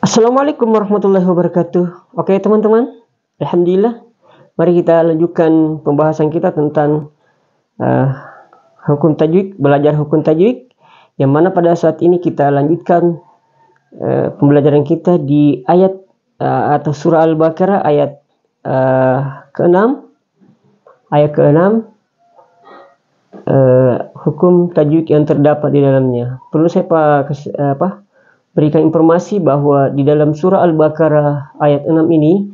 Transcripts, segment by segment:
Assalamualaikum warahmatullahi wabarakatuh. Oke teman-teman, alhamdulillah. Mari kita lanjutkan pembahasan kita tentang hukum tajwid, belajar hukum tajwid. Yang mana pada saat ini kita lanjutkan pembelajaran kita di ayat atau surah Al-Baqarah ayat ke-6. Ayat ke-6, hukum tajwid yang terdapat di dalamnya. Perlu saya berikan informasi bahwa di dalam surah Al-Baqarah ayat 6 ini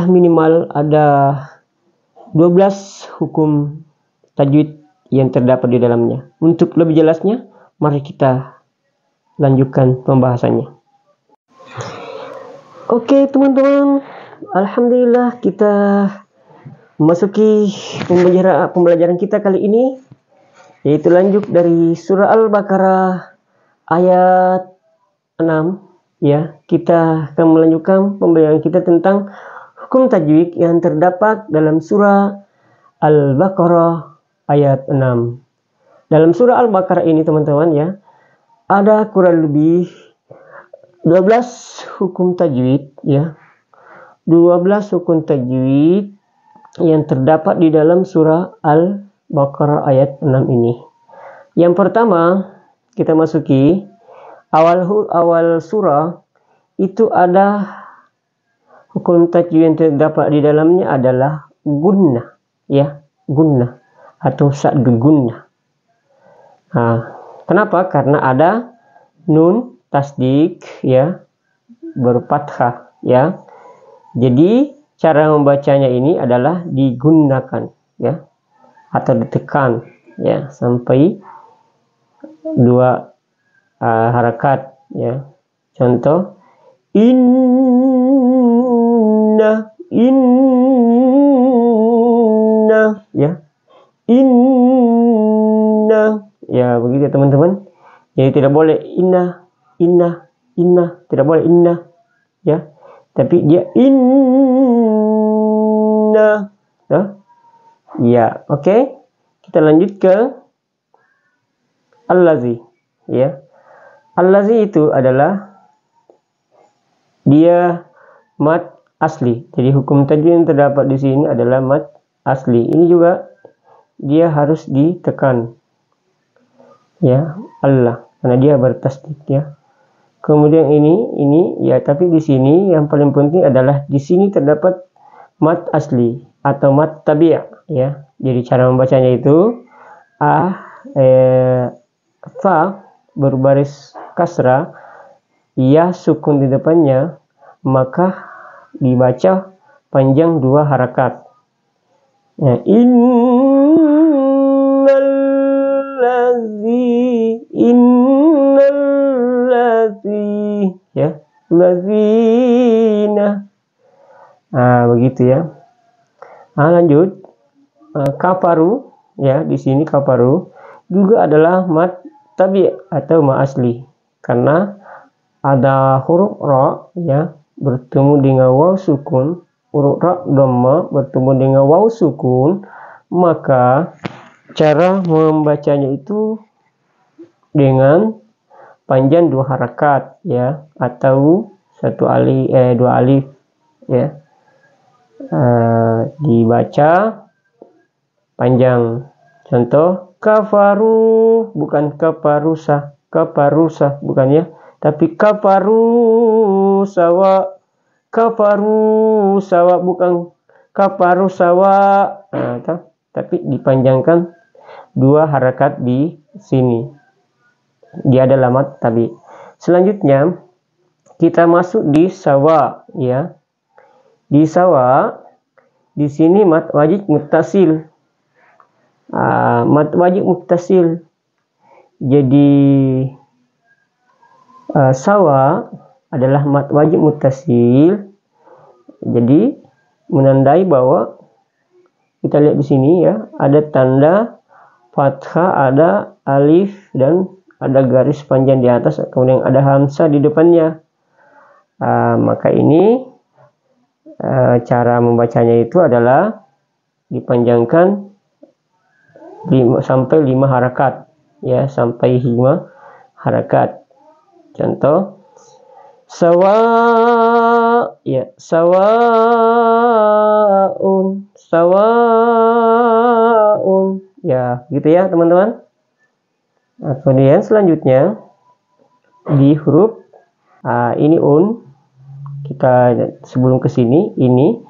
minimal ada 12 hukum tajwid yang terdapat di dalamnya. Untuk lebih jelasnya, mari kita lanjutkan pembahasannya. Oke teman-teman, alhamdulillah kita memasuki pembelajaran kita kali ini, yaitu lanjut dari surah Al-Baqarah ayat 6 ya. Kita akan melanjutkan pembelajaran kita tentang hukum tajwid yang terdapat dalam surah Al-Baqarah ayat 6. Dalam surah Al-Baqarah ini teman-teman ya, ada kurang lebih 12 hukum tajwid ya. 12 hukum tajwid yang terdapat di dalam surah Al-Baqarah ayat 6 ini. Yang pertama, kita masuki awal surah itu ada hukum tajwid yang terdapat di dalamnya adalah gunnah ya, gunnah atau sa'du gunnah. Kenapa? Karena ada nun tasdik ya berfathah ya. Jadi cara membacanya ini adalah digunakan ya atau ditekan ya sampai 2 harakat ya. Contoh inna ya, inna ya, begitu ya teman-teman. Jadi tidak boleh inna, tidak boleh inna ya, tapi dia inna ya. Oke, kita lanjut ke allazi ya. Allazi itu adalah dia mad asli. Jadi hukum tajwid yang terdapat di sini adalah mad asli. Ini juga dia harus ditekan ya, Allah, karena dia bertasdid ya. Kemudian ini ya, tapi di sini yang paling penting adalah di sini terdapat mad asli atau mad tabi' ya. Jadi cara membacanya itu fa berbaris kasrah, ya sukun di depannya, maka dibaca panjang 2 harakat ya. Innallazi ya, lazina begitu ya. Lanjut kafaru ya. Di sini kafaru juga adalah mad tabi' atau mad asli, karena ada huruf ra ya bertemu dengan waw sukun, huruf ra dhamma bertemu dengan waw sukun, maka cara membacanya itu dengan panjang 2 harakat ya, atau 2 alif ya. Dibaca panjang. Contoh kafaru, bukan kafarusa bukan ya, tapi kafaru sawa bukan kafaru sawa, tapi dipanjangkan 2 harakat di sini. Dia adalah mad tabi. Selanjutnya kita masuk di sawa ya. Di sawa di sini mad wajib muttasil. Mad wajib muttasil. Jadi sawa adalah mad wajib muttasil. Jadi menandai bahwa kita lihat di sini ya, ada tanda fathah, ada alif, dan ada garis panjang di atas, kemudian ada hamzah di depannya. Maka ini cara membacanya itu adalah dipanjangkan sampai 5 harakat ya, sampai 5 harakat. Contoh sawa, ya, sawaun, sawaun, ya, gitu ya teman-teman. Nah, kemudian selanjutnya di huruf ini kita sebelum ke sini ini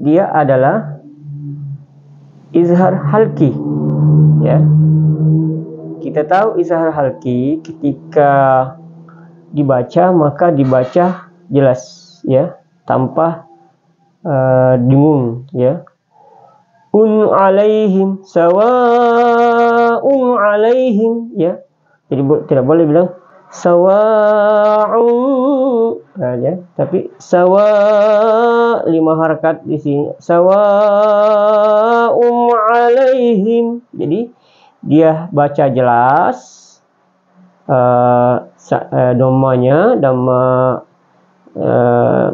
dia adalah izhar halki, ya. Kita tahu izhar halki ketika dibaca maka dibaca jelas, ya, tanpa dengung, ya. Alaihim, sawa'un alaihim, ya. Jadi tidak boleh bilang sawa'un, ya, tapi sawa 5 harakat di sini, sawa'un alaihim. Jadi dia baca jelas domanya, dhamma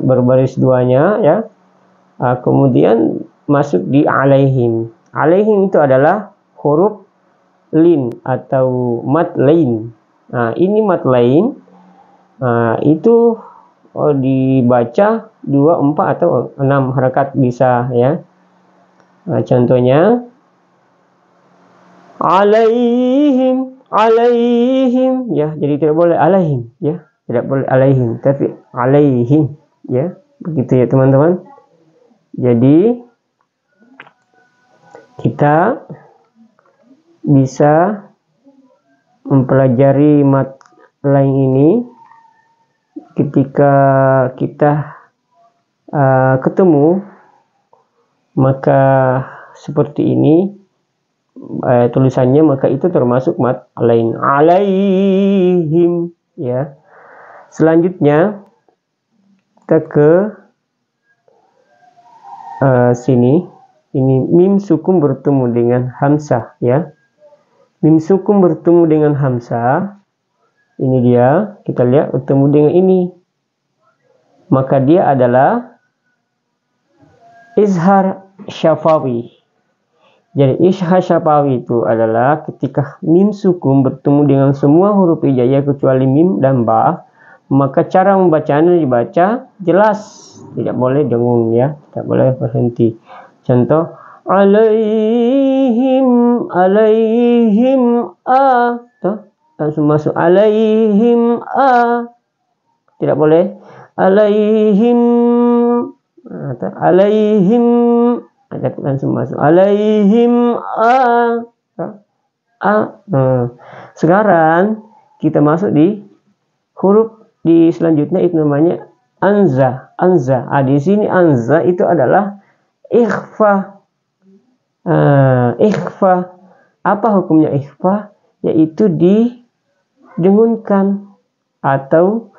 berbaris duanya, ya. Kemudian masuk di alaihim. Alaihim itu adalah huruf lin atau mat lain. Nah, ini mat lain itu dibaca 2, 4 atau 6 harakat bisa, ya. Contohnya alaihim, alaihim, ya. Jadi tidak boleh alaihim, ya. Tidak boleh alaihim, tapi alaihim, ya. Begitu ya teman-teman. Jadi kita bisa mempelajari mat lain ini ketika kita ketemu, maka seperti ini tulisannya, maka itu termasuk mat lain, alaihim, ya. Selanjutnya kita ke sini. Ini mim sukun bertemu dengan hamzah, ya. Mim sukun bertemu dengan hamzah. Ini dia, kita lihat bertemu dengan ini. Maka dia adalah izhar syafawi. Jadi izhar syafawi itu adalah ketika mim sukun bertemu dengan semua huruf hijaiyah kecuali mim dan ba, maka cara membacanya dibaca jelas, tidak boleh dengung, ya, tidak boleh berhenti. Contoh alaihim, alaihim langsung masuk alaihim tidak boleh alaihim, alaihim langsung masuk alaihim sekarang kita masuk di huruf di selanjutnya, itu namanya anza. Di sini anza itu adalah ikhfa. Ikhfa. Apa hukumnya ikhfa? Yaitu didengungkan atau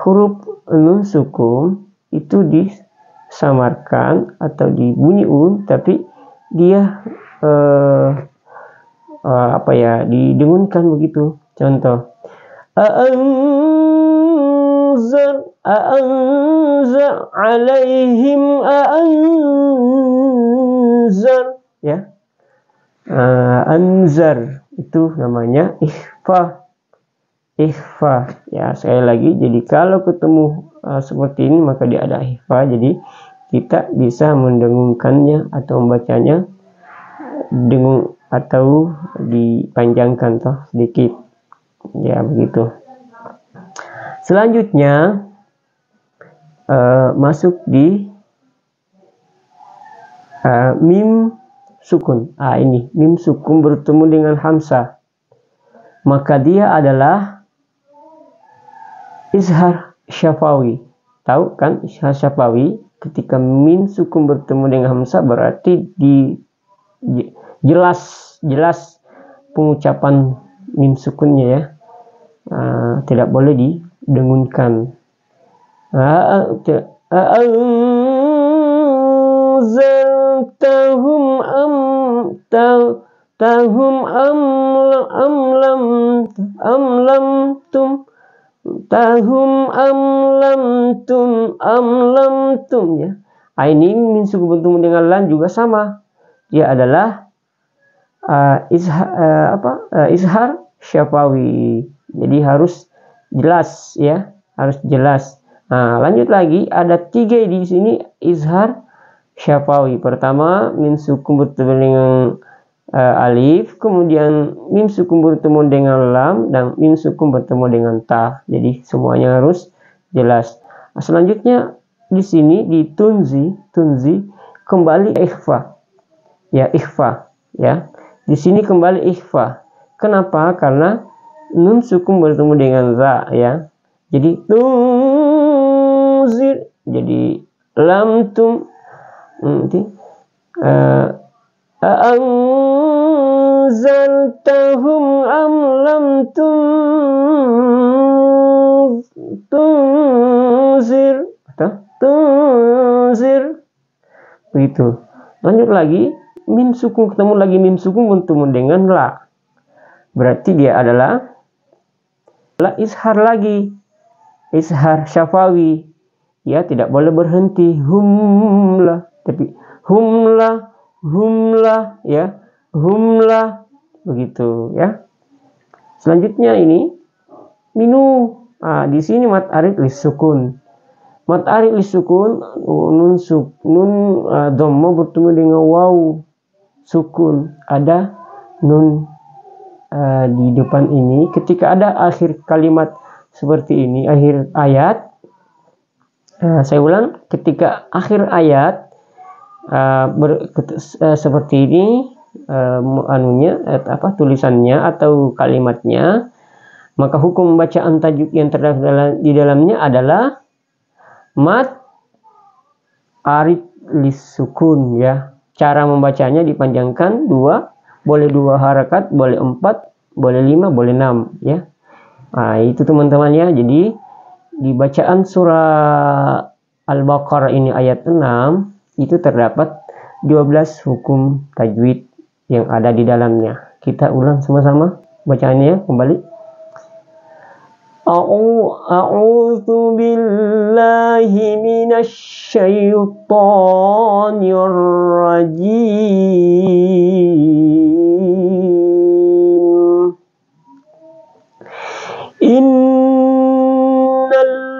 huruf nun sukun itu disamarkan atau dibunyi tapi dia didengungkan begitu. Contoh a'anzar alaihim, a'anzar, ya. Anzar itu namanya ikhfa, ya. Sekali lagi, jadi kalau ketemu seperti ini maka dia ada ikhfa. Jadi kita bisa mendengungkannya atau membacanya dengung atau dipanjangkan sedikit, ya, begitu. Selanjutnya masuk di mim sukun. Ini mim sukun bertemu dengan hamzah, maka dia adalah izhar syafawi. Tahu kan izhar syafawi? Ketika mim sukun bertemu dengan hamzah berarti jelas pengucapan mim sukunnya, ya. Tidak boleh didengungkan. Ya. Ini min sukun bertemu dengan lam juga sama. Dia adalah izhar syafawi. Jadi harus jelas ya, harus jelas. Nah, lanjut lagi, ada 3 di sini izhar syafawi. Pertama, mim sukun bertemu dengan alif, kemudian mim sukun bertemu dengan lam, dan mim sukun bertemu dengan ta. Jadi semuanya harus jelas. Nah, selanjutnya di sini di tunzi kembali ikhfa. Ya, ikhfa ya. Di sini kembali ikhfa. Kenapa? Karena nun sukun bertemu dengan za ya. Jadi tunzir, jadi lam tum nanti anzaltahum am lam tunzir atau tunzir, begitu. Lanjut lagi, mim sukun ketemu lagi mim sukun bertemu dengan la, berarti dia adalah la izhar lagi, izhar syafawi ya, tidak boleh berhenti humlah, tapi humlah ya, humlah, begitu ya. Selanjutnya ini minu. Di sini mat arid lisukun. Mat arid lisukun, nun dhamma bertemu dengan waw sukun. Ada nun di depan ini. Ketika ada akhir kalimat seperti ini, akhir ayat, saya ulang, ketika akhir ayat seperti ini tulisannya atau kalimatnya, maka hukum bacaan tajuk yang terdapat di dalamnya adalah mat arid lisukun ya. Cara membacanya dipanjangkan 2, boleh 2 harakat, boleh 4, boleh 5, boleh 6 ya. Itu teman-teman ya. Jadi di bacaan surah Al-Baqarah ini ayat 6 itu terdapat 12 hukum tajwid yang ada di dalamnya. Kita ulang sama-sama bacaannya kembali. A'udzu billahi minasy syaithanir rajim. Innal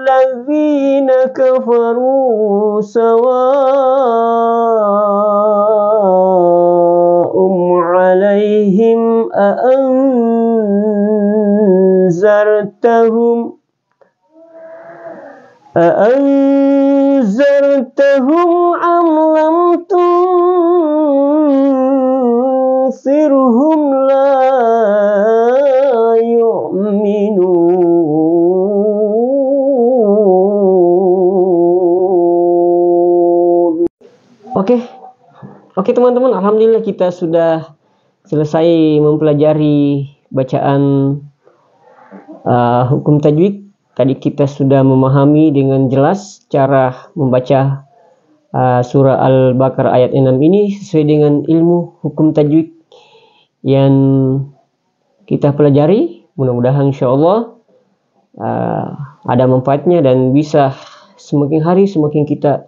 ladzina kafaru sawa'un 'alaihim أأنذرتهم أم لم تنذرهم لا يؤمنون. Oke teman-teman, alhamdulillah kita sudah selesai mempelajari bacaan hukum tajwid. Tadi kita sudah memahami dengan jelas cara membaca surah Al-Baqarah ayat 6 ini sesuai dengan ilmu hukum tajwid yang kita pelajari. Mudah-mudahan insyaallah ada manfaatnya dan bisa semakin hari semakin kita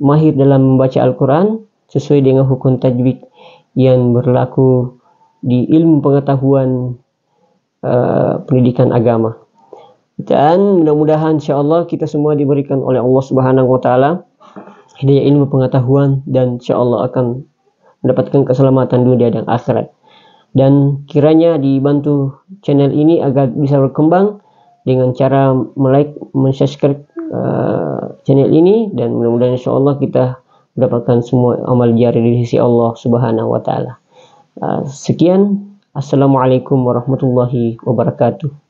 mahir dalam membaca Al-Quran sesuai dengan hukum tajwid yang berlaku di ilmu pengetahuan pendidikan agama. Dan mudah-mudahan insyaallah kita semua diberikan oleh Allah Subhanahu wa taala hidayah ilmu pengetahuan dan insyaallah akan mendapatkan keselamatan dunia dan akhirat. Dan kiranya dibantu channel ini agar bisa berkembang dengan cara like, subscribe channel ini, dan mudah-mudahan insyaallah kita mendapatkan semua amal jari dari sisi Allah Subhanahu wa taala. Sekian, assalamualaikum warahmatullahi wabarakatuh.